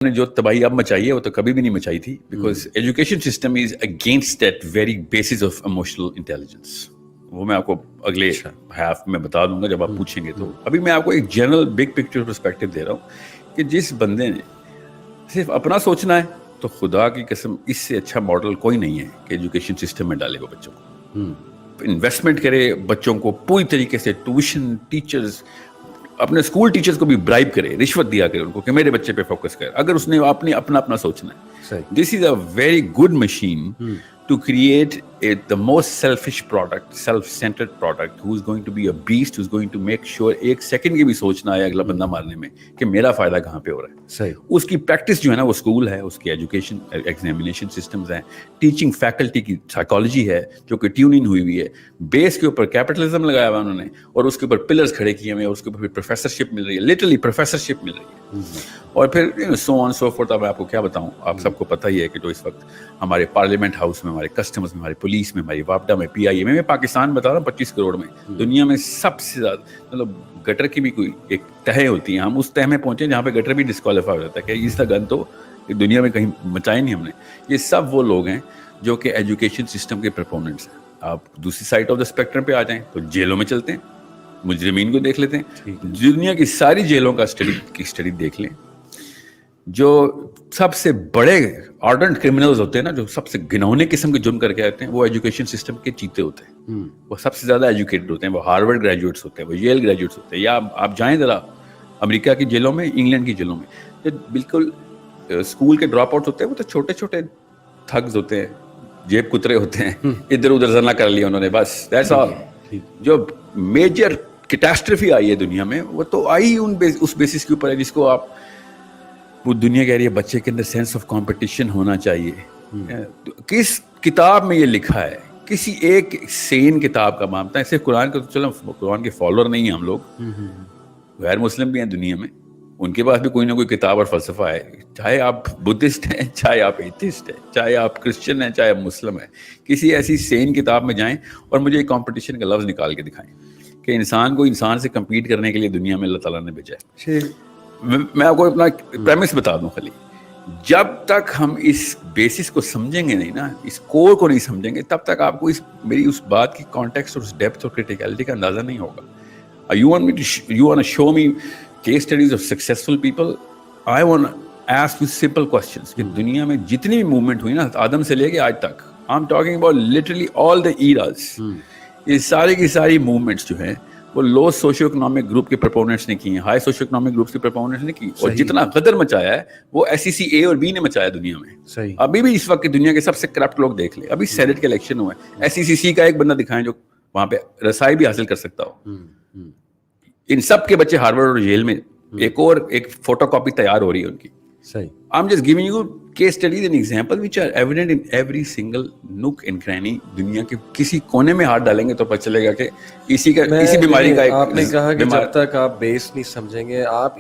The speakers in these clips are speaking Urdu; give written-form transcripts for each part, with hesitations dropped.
نے جو تباہی اب مچائی ہے وہ تو کبھی بھی نہیں مچائی تھی, because education system is against that very basis of emotional intelligence. وہ میں آپ کو اگلے ہاف میں بتا دوں گا جب آپ پوچھیں گے. تو ابھی میں آپ کو ایک جنرل بگ پکچر پرسپیکٹو دے رہا ہوں کہ جس بندے نے صرف اپنا سوچنا ہے تو خدا کی قسم اس سے اچھا ماڈل کوئی نہیں ہے کہ ایجوکیشن سسٹم میں ڈالے وہ بچوں کو. انویسٹمنٹ کرے بچوں کو پوری طریقے سے, ٹیوشن, ٹیچرز, اپنے اسکول ٹیچرز کو بھی برائب کرے, رشوت دیا کرے ان کو کہ میرے بچے پہ فوکس کرے, اگر اس نے اپنا سوچنا ہے. This is a very good machine to create the most selfish product, self-centered product, who is going to be a beast, who is going to make sure ایک سیکنڈ کی بھی سوچنا ہے اگلا بندہ مارنے میں کہ میرا فائدہ کہاں پہ ہو رہا ہے. صحیح. اس کی پریکٹس جو ہے نا وہ اسکول ہے, اس کی ایجوکیشن ایگزامینیشن سسٹمز ہیں, ٹیچنگ فیکلٹی کی سائیکالوجی ہے جو کہ ٹیون ان ہوئی ہوئی ہے, بیس کے اوپر کیپٹلزم لگایا ہوا انہوں نے, اور اس کے اوپر پلرز کھڑے کیے ہوئے, اور اس کے اوپر پروفیسرشپ مل رہی ہے, لٹرلی پروفیسرشپ مل رہی ہے. اور پھر سو آن سو فورتھ. اب میں آپ کو کیا بتاؤں, آپ سب کو پتہ ہی ہے کہ جو اس وقت ہمارے پارلیمنٹ ہاؤس میں, ہمارے کسٹمز میں, ہماری پولیس میں, ہماری وابڈا میں, پی آئی اے میں پاکستان بتا رہا ہوں 25 کروڑ میں, دنیا میں سب سے زیادہ, مطلب گٹر کی بھی کوئی ایک تہے ہوتی ہیں, ہم اس تہے میں پہنچے جہاں پہ گٹر بھی ڈسکوالیفائی ہو جاتا ہے کہ اس کا گن تو دنیا میں کہیں مچائے نہیں ہم نے. یہ سب وہ لوگ ہیں جو کہ ایجوکیشن سسٹم کے پرپوننٹس ہیں. آپ دوسری سائڈ آف دا اسپیکٹرم پہ آ جائیں تو جیلوں میں چلتے ہیں, مجرمین کو دیکھ لیتے ہیں. دنیا کی ساری جیلوں کا اسٹڈی دیکھ لیں. جو سب سے بڑے آرڈنٹ کرمنلز ہوتے ہیں نا, جو سب سے گھنونے قسم کے جرم کر کے آتے ہیں, وہ ایجوکیشن سسٹم کے چیتے ہوتے ہیں. وہ سب سے زیادہ ایجوکیٹڈ ہوتے ہیں, وہ ہارورڈ گریجویٹس ہوتے ہیں, وہ ییل گریجویٹس ہوتے ہیں. یا آپ جائیں ذرا امریکہ کی جیلوں میں, انگلینڈ کی جیلوں میں, جو بالکل اسکول کے ڈراپ آؤٹ ہوتے ہیں, وہ تو چھوٹے چھوٹے تھگز ہوتے ہیں, جیب کترے ہوتے ہیں, ادھر ادھر زنا کر لیا انہوں نے, بس دیٹس آل. جو میجر کیٹاسٹرفی آئی ہے دنیا میں, وہ تو آئی اس بیسس کے اوپر ہے جس کو آپ, وہ دنیا کہہ رہی ہے بچے کے اندر سینس آف کمپٹیشن ہونا چاہیے. کس کتاب میں یہ لکھا ہے؟ کسی ایک سین کتاب کا مانتا ہے. صرف قرآن کا تو چلو قرآن کے فالوور نہیں ہیں ہم لوگ, غیر مسلم بھی ہیں دنیا میں, ان کے پاس بھی کوئی نہ کوئی کتاب اور فلسفہ ہے. چاہے آپ بدھسٹ ہیں, چاہے آپ ایتھسٹ ہیں, چاہے آپ کرسچن ہیں, چاہے آپ مسلم ہیں, کسی ایسی سین کتاب میں جائیں اور مجھے ایک کمپٹیشن کا لفظ نکال کے دکھائیں کہ انسان کو انسان سے کمپیٹ کرنے کے لیے دنیا میں اللہ تعالیٰ نے بھیجا ہے. میں آپ کو اپنا پریمس بتا دوں خالی, جب تک ہم اس بیسس کو سمجھیں گے نہیں نا, اس کور کو نہیں سمجھیں گے, تب تک آپ کو میری اس بات کی کانٹیکسٹ اور اس ڈیپتھ اور کریٹیکلٹی کا اندازہ نہیں ہوگا. You want to show me case studies of successful people? I want to ask you simple questions کہ دنیا میں جتنی بھی موومنٹ ہوئی نا آدم سے لے کے آج تک, I'm talking about literally all the eras, یہ ساری کی ساری موومنٹس جو ہیں وہ لو سوشو اکنامک گروپ کے پرپوننٹس نے کی ہیں, ہائی سوشو اکنامک گروپس کے پرپوننٹس نے کی. اور جتنا غدر مچایا ہے وہ ایس ای سی اے اور بی نے مچایا دنیا میں. ابھی بھی اس وقت کی دنیا کے سب سے کرپٹ لوگ دیکھ لیں, ابھی سینیٹ کے الیکشن ہوئے ہیں, ایس ای سی کا ایک بندہ دکھائیں جو وہاں پہ رسائی بھی حاصل کر سکتا ہو. ان سب کے بچے ہارورڈ اور ییل میں, ایک فوٹو کاپی تیار ہو رہی ہے ان کی. I'm just giving you case studies and examples which are evident in every single nook and cranny. دنیا کے کسی کونے میں ہاتھ ڈالیں گے تو پتہ چلے گا کہ اسی بیماری کا. آپ نے کہا کہ جب تک آپ بیس نہیں سمجھیں گے, آپ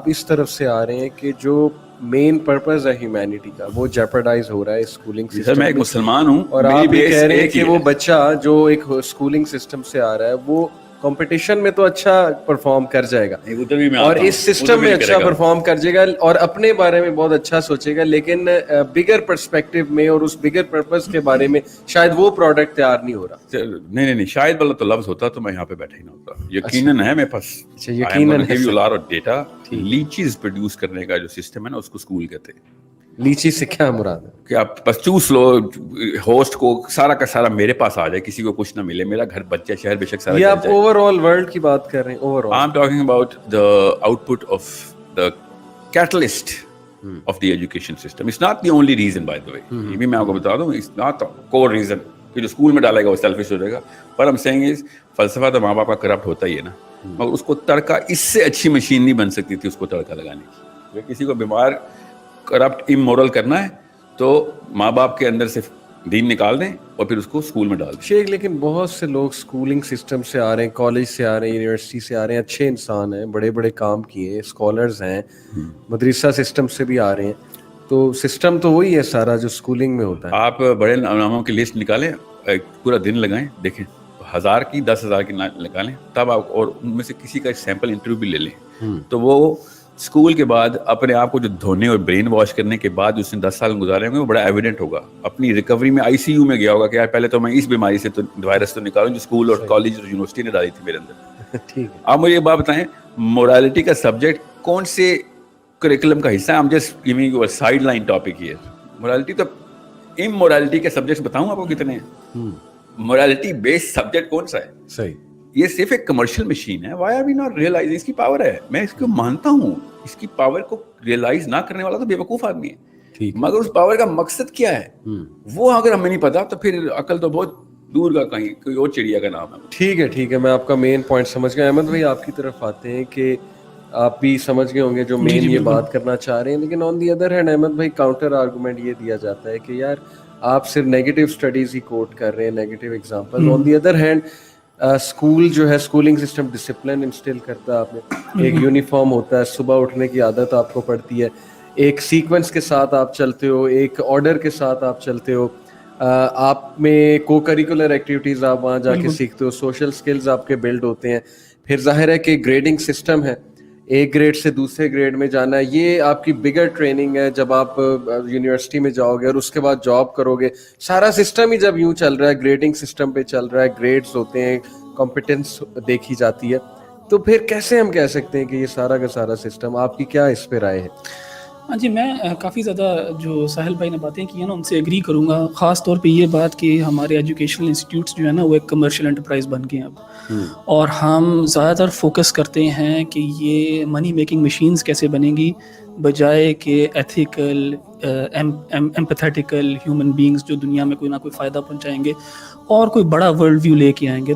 اس طرف سے آ رہے ہیں کہ جو مین پرپز ہے ہیومینٹی کا وہ جیپرڈائز ہو رہا ہے اسکولنگ سسٹم. میں ایک مسلمان ہوں, اور آپ یہ کہہ رہے ہیں کہ وہ بچہ جو ایک اسکولنگ سسٹم سے آ رہا ہے وہ کمپٹیشن میں تو اچھا پرفارم کر جائے گا, اور اس سسٹم میں اچھا پرفارم کر جائے گا, اور اپنے بارے میں بہت اچھا سوچے گا, لیکن بگر پرسپیکٹو میں اور اس بگر پرپز کے بارے میں شاید وہ پروڈکٹ تیار نہیں ہو رہا. نہیں, شاید والا تو لفظ ہوتا تو میں یہاں پہ بیٹھا ہی نہ ہوتا. یقیناً ہے میرے پاس, یقیناً ڈیٹا. لیچیز پروڈیوس کرنے کا جو سسٹم ہے نا اس کو اسکول کہتے ہیں. لیچی سے کیا مراد ہے کہ آپ بس چوس لو, ہوسٹ کو سارا کا سارا میرے پاس آ جائے, کسی کو کچھ نہ ملے, میرا گھر بچہ شہر بے شک سارا. یہ آپ اوور آل ورلڈ کی بات کر رہے ہیں؟ Overall I am talking about the output of the catalyst of the education system. It's not the only reason by the way, یہ بھی میں آپ کو بتا دوں, اٹس ناٹ کور ریزن کہ جو اسکول میں ڈالے گا وہ سیلفش ہو جائے گا. پر ہم سینگ از فلسفہ تو ماں باپ کا کرپٹ ہوتا ہی ہے نا, مگر اس کو تڑکا اس سے اچھی مشین نہیں بن سکتی تھی اس کو تڑکا لگانے کی. کسی کو بیمار کرپٹ امورل کرنا ہے تو ماں باپ کے اندر سے دین نکال دیں اور پھر اس کو اسکول میں ڈال دیں. شیخ, لیکن بہت سے لوگ اسکولنگ سسٹم سے آ رہے ہیں, کالج سے آ رہے ہیں, یونیورسٹی سے آ رہے ہیں, اچھے انسان ہیں, بڑے بڑے کام کیے ہیں, اسکالرز ہیں, مدرسہ سسٹم سے بھی آ رہے ہیں, تو سسٹم تو وہی ہے سارا جو اسکولنگ میں ہوتا ہے. آپ بڑے ناموں کی لسٹ نکالیں, ایک پورا دن لگائیں, دیکھیں 1000 کی 10,000 کی نکالیں, تب آپ اور ان میں سے کسی کا سیمپل انٹرویو بھی لے لیں, تو وہ اسکول کے بعد اپنے آپ کو جو دھونے اور برین واش کرنے کے بعد اس نے 10 سال گزارے ہوں گے وہ بڑا ایویڈنٹ ہوگا. اپنی ریکوری میں ICU میں گیا ہوگا کہ یار پہلے تو میں اس بیماری سے تو وائرس تو نکالوں جو اسکول اور کالج اور یونیورسٹی نے ڈالی تھی میرے اندر. ٹھیک ہے. آپ مجھے یہ بات بتائیں, مورالٹی کا سبجیکٹ کون سے کریکولم کا حصہ ہے؟ I'm just giving you a sideline topic here. Morality تو امورالٹی کے سبجیکٹس بتاؤں آپ کو کتنے ہیں. مورالٹی بیسڈ سبجیکٹ کون سا ہے؟ صحیح. یہ صرف ایک کمرشل مشین ہے. Why are we not realizing اس کی پاور ہے. میں اس کو مانتا ہوں, اس کی پاور کو ریئلائز نہ کرنے والا تو بے وقوف آدمی ہے. مگر اس پاور کا مقصد کیا ہے وہ اگر ہمیں نہیں پتا تو پھر عقل تو بہت دور کا کہیں کوئی اور چڑیا کا نام ہے. ٹھیک ہے ٹھیک ہے, میں آپ کا مین پوائنٹ سمجھ گیا. احمد بھائی آپ کی طرف آتے ہیں کہ آپ بھی سمجھ گئے ہوں گے جو مین یہ بات کرنا چاہ رہے ہیں. لیکن آن دی ادر ہینڈ احمد بھائی کاؤنٹر آرگومنٹ یہ دیا جاتا ہے کہ یار آپ صرف نیگیٹو اسٹڈیز ہی کوٹ کر رہے ہیں, negative example. On the other hand school جو ہے, اسکولنگ سسٹم ڈسپلن انسٹل کرتا ہے آپ نے, ایک یونیفارم ہوتا ہے, صبح اٹھنے کی عادت آپ کو پڑتی ہے, ایک سیکوینس کے ساتھ آپ چلتے ہو, ایک آرڈر کے ساتھ آپ چلتے ہو, آپ میں کو کریکولر ایکٹیویٹیز آپ وہاں جا کے سیکھتے ہو, سوشل اسکلز آپ کے بلڈ ہوتے ہیں. پھر ظاہر ہے کہ گریڈنگ سسٹم ہے, ایک گریڈ سے دوسرے گریڈ میں جانا ہے, یہ آپ کی بگر ٹریننگ ہے جب آپ یونیورسٹی میں جاؤ گے اور اس کے بعد جاب کرو گے. سارا سسٹم ہی جب یوں چل رہا ہے, گریڈنگ سسٹم پہ چل رہا ہے, گریڈز ہوتے ہیں, کمپیٹنس دیکھی جاتی ہے, تو پھر کیسے ہم کہہ سکتے ہیں کہ یہ سارا کا سارا سسٹم, آپ کی کیا اس پہ رائے ہے؟ ہاں جی, میں کافی زیادہ جو ساحل بھائی نے باتیں کی ہیں نا ان سے ایگری کروں گا. خاص طور پہ یہ بات کہ ہمارے ایجوکیشنل انسٹیٹیوٹس جو ہے نا وہ ایک کمرشل انٹرپرائز بن گئے ہیں اب, اور ہم زیادہ تر فوکس کرتے ہیں کہ یہ منی میکنگ مشینز کیسے بنیں گی بجائے کہ ایتھیکل, ایمپیتھیٹیکل ہیومن بینگز جو دنیا میں کوئی نہ کوئی فائدہ پہنچائیں گے اور کوئی بڑا ورلڈ ویو لے کے آئیں گے.